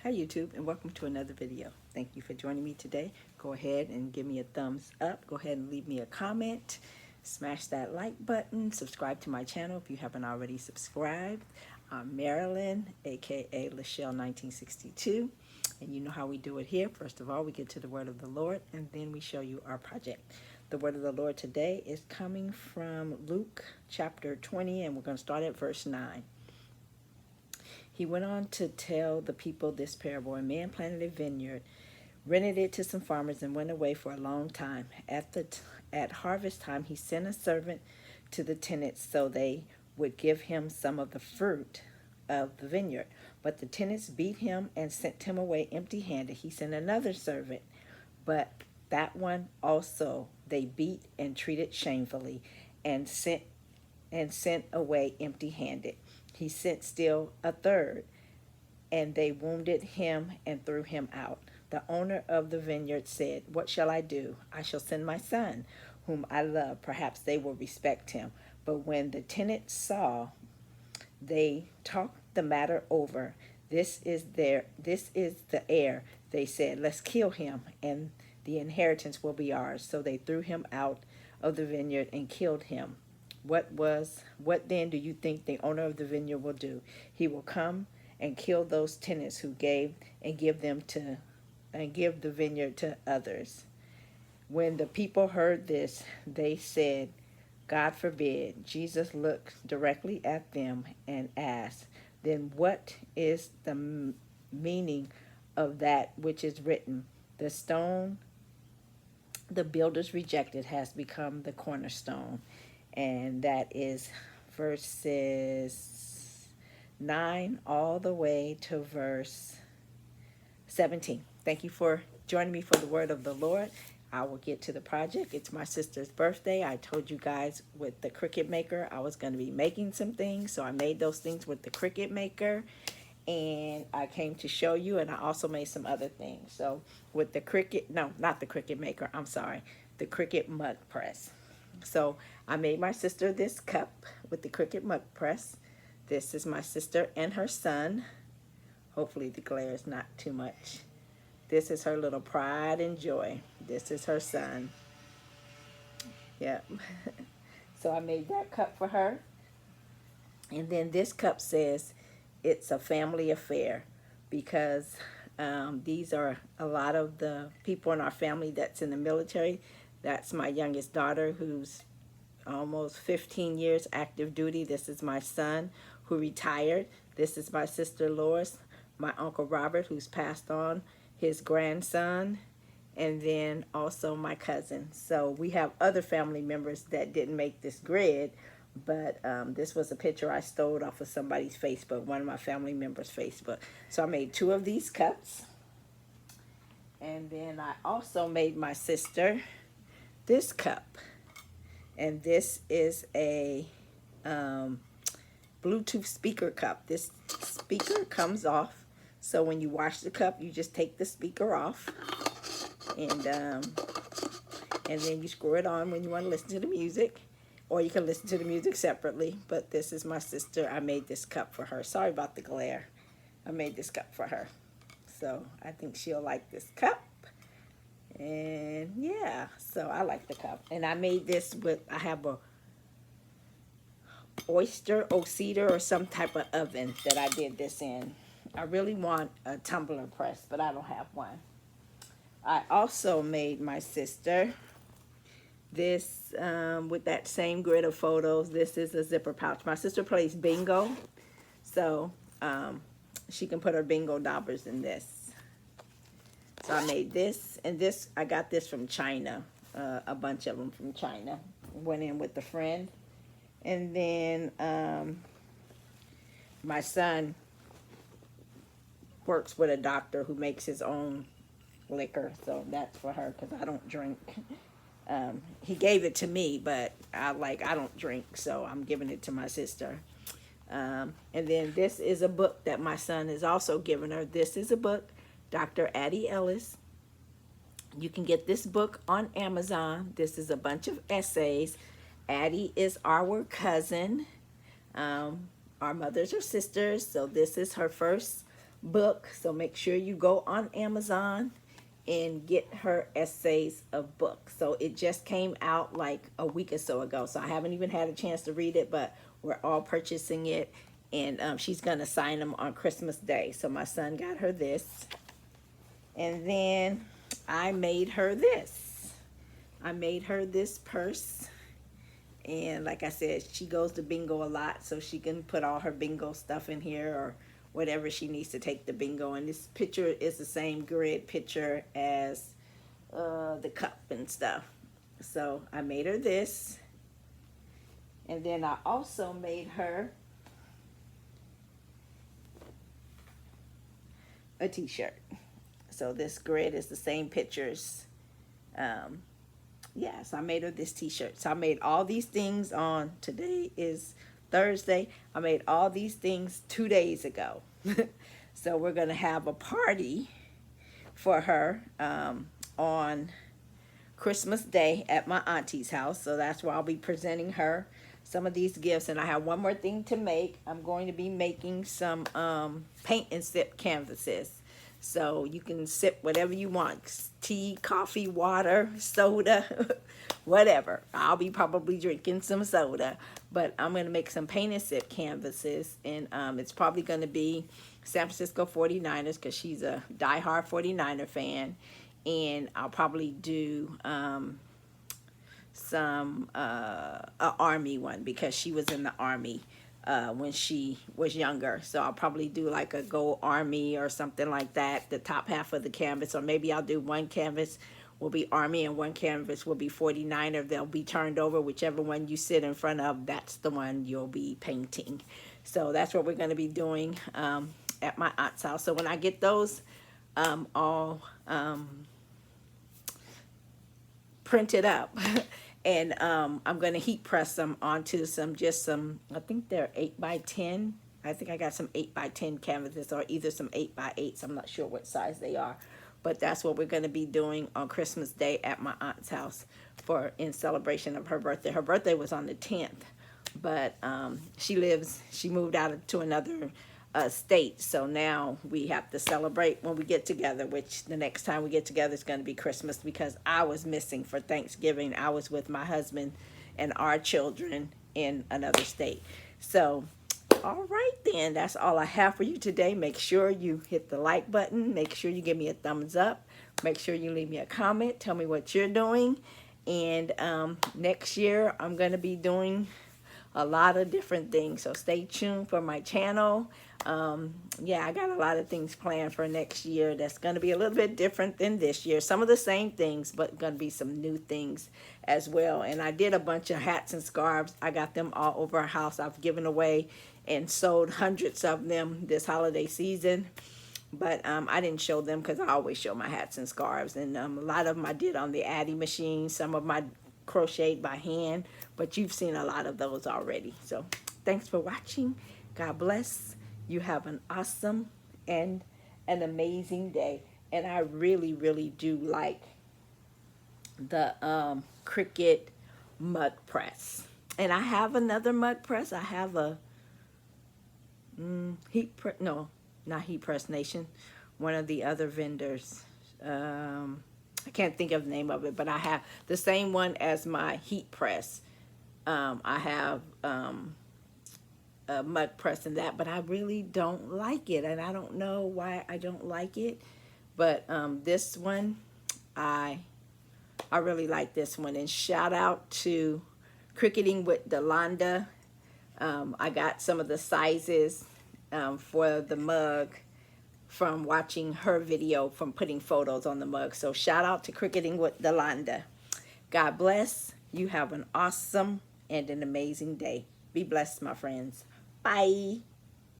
Hi YouTube, and welcome to another video. Thank you for joining me today. Go ahead and give me a thumbs up. Go ahead and leave me a comment. Smash that like button. Subscribe to my channel if you haven't already subscribed. I'm Marilyn, aka Lachelle 1962. And you know how we do it here. First of all, we get to the word of the Lord, and then we show you our project. The word of the Lord today is coming from Luke chapter 20, and we're going to start at verse 9. He went on to tell the people this parable. A man planted a vineyard, rented it to some farmers, and went away for a long time. At harvest time, he sent a servant to the tenants so they would give him some of the fruit of the vineyard. But the tenants beat him and sent him away empty-handed. He sent another servant, but that one also they beat and treated shamefully, and sent away empty-handed. He sent still a third, and they wounded him and threw him out. The owner of the vineyard said, "What shall I do? I shall send my son, whom I love. Perhaps they will respect him." But when the tenants saw, they talked the matter over. This is the heir, they said. "Let's kill him, and the inheritance will be ours." So they threw him out of the vineyard and killed him. What then do you think the owner of the vineyard will do? He will come and kill those tenants who gave and give the vineyard to others. When the people heard this, they said, "God forbid." Jesus looked directly at them and asked, "Then what is the meaning of that which is written? The stone the builders rejected has become the cornerstone." And that is verses 9 all the way to verse 17. Thank you for joining me for the word of the Lord. I will get to the project. It's my sister's birthday. I told you guys with the Cricut maker I was going to be making some things, so I made those things with the Cricut maker, and I came to show you, and I also made some other things. So with the Cricut, no, not the Cricut maker, I'm sorry, the Cricut mug press. So I made my sister this cup with the Cricut mug press. This is my sister and her son. Hopefully the glare is not too much. This is her little pride and joy. This is her son. Yep. So I made that cup for her. And then this cup says it's a family affair, because these are a lot of the people in our family that's in the military. That's my youngest daughter, who's almost 15 years active duty. This is my son, who retired. This is my sister Lois, my uncle Robert, who's passed on, his grandson, and then also my cousin. So we have other family members that didn't make this grid, but this was a picture I stole off of somebody's Facebook, one of my family members' Facebook. So I made 2 of these cups. And then I also made my sister this cup, and this is a Bluetooth speaker cup. This speaker comes off, so when you wash the cup, you just take the speaker off, and then you screw it on when you want to listen to the music, or you can listen to the music separately. But this is my sister. I made this cup for her. Sorry about the glare. I made this cup for her, so I think she'll like this cup. And yeah, so I like the cup. And I made this with, I have a oyster or cedar or some type of oven that I did this in. I really want a tumbler press, but I don't have one. I also made my sister this with that same grid of photos. This is a zipper pouch. My sister plays bingo, so she can put her bingo dollars in this. So I made this, and this, I got this from China, a bunch of them from China. Went in with a friend. And then my son works with a doctor who makes his own liquor, so that's for her, because I don't drink. He gave it to me, but I don't drink, so I'm giving it to my sister. And then this is a book that my son is also giving her. This is a book, Dr. Addie Ellis. You can get this book on Amazon. This is a bunch of essays. Addie is our cousin. Our mothers are sisters, so this is her first book. So make sure you go on Amazon and get her essays of book. So it just came out like a week or so ago. So I haven't even had a chance to read it, but we're all purchasing it. And she's going to sign them on Christmas Day. So my son got her this. And then I made her this. I made her this purse. And like I said, she goes to bingo a lot, so she can put all her bingo stuff in here or whatever she needs to take the bingo. And this picture is the same grid picture as the cup and stuff. So I made her this. And then I also made her a t-shirt. So this grid is the same pictures. Yeah, so I made her this t-shirt. So I made all these things on, today is Thursday. I made all these things 2 days ago. So we're going to have a party for her on Christmas Day at my auntie's house. So that's where I'll be presenting her some of these gifts. And I have one more thing to make. I'm going to be making some paint and sip canvases. So you can sip whatever you want, tea, coffee, water, soda, whatever. I'll be probably drinking some soda, but I'm going to make some paint and sip canvases, and it's probably going to be San Francisco 49ers because she's a diehard 49er fan, and I'll probably do some Army one because she was in the Army when she was younger. So I'll probably do like a Go Army or something like that, the top half of the canvas. Or maybe I'll do one canvas will be Army and one canvas will be 49er. They'll be turned over. Whichever one you sit in front of, that's the one you'll be painting. So that's what we're going to be doing at my aunt's house. So when I get those all printed up, and I'm going to heat press them onto some, I think they're 8x10. I think I got some 8x10 canvases or either some 8x8s. I'm not sure what size they are. But that's what we're going to be doing on Christmas Day at my aunt's house in celebration of her birthday. Her birthday was on the 10th. But she moved out to another state. So now we have to celebrate when we get together, which the next time we get together is going to be Christmas because I was missing for Thanksgiving. I was with my husband and our children in another state. So, all right then, that's all I have for you today. Make sure you hit the like button. Make sure you give me a thumbs up. Make sure you leave me a comment. Tell me what you're doing. And next year, I'm going to be doing a lot of different things. So stay tuned for my channel. Yeah, I got a lot of things planned for next year that's going to be a little bit different than this year. Some of the same things, but going to be some new things as well. And I did a bunch of hats and scarves. I got them all over our house. I've given away and sold hundreds of them this holiday season. But I didn't show them because I always show my hats and scarves. And a lot of them I did on the Addy machine. Some of my crocheted by hand. But you've seen a lot of those already. So thanks for watching. God bless. You have an awesome and an amazing day. And I really, really do like the Cricut mug press. And I have another mug press. I have a heat press. No, not Heat Press Nation. One of the other vendors. I can't think of the name of it, but I have the same one as my heat press. I have a mug press and that, but I really don't like it, and I don't know why I don't like it. But this one, I really like this one. And shout out to Cricketing with Delonda. I got some of the sizes for the mug from watching her video from putting photos on the mug. So shout out to Cricketing with Delonda. God bless. You have an awesome and an amazing day. Be blessed, my friends. Bye.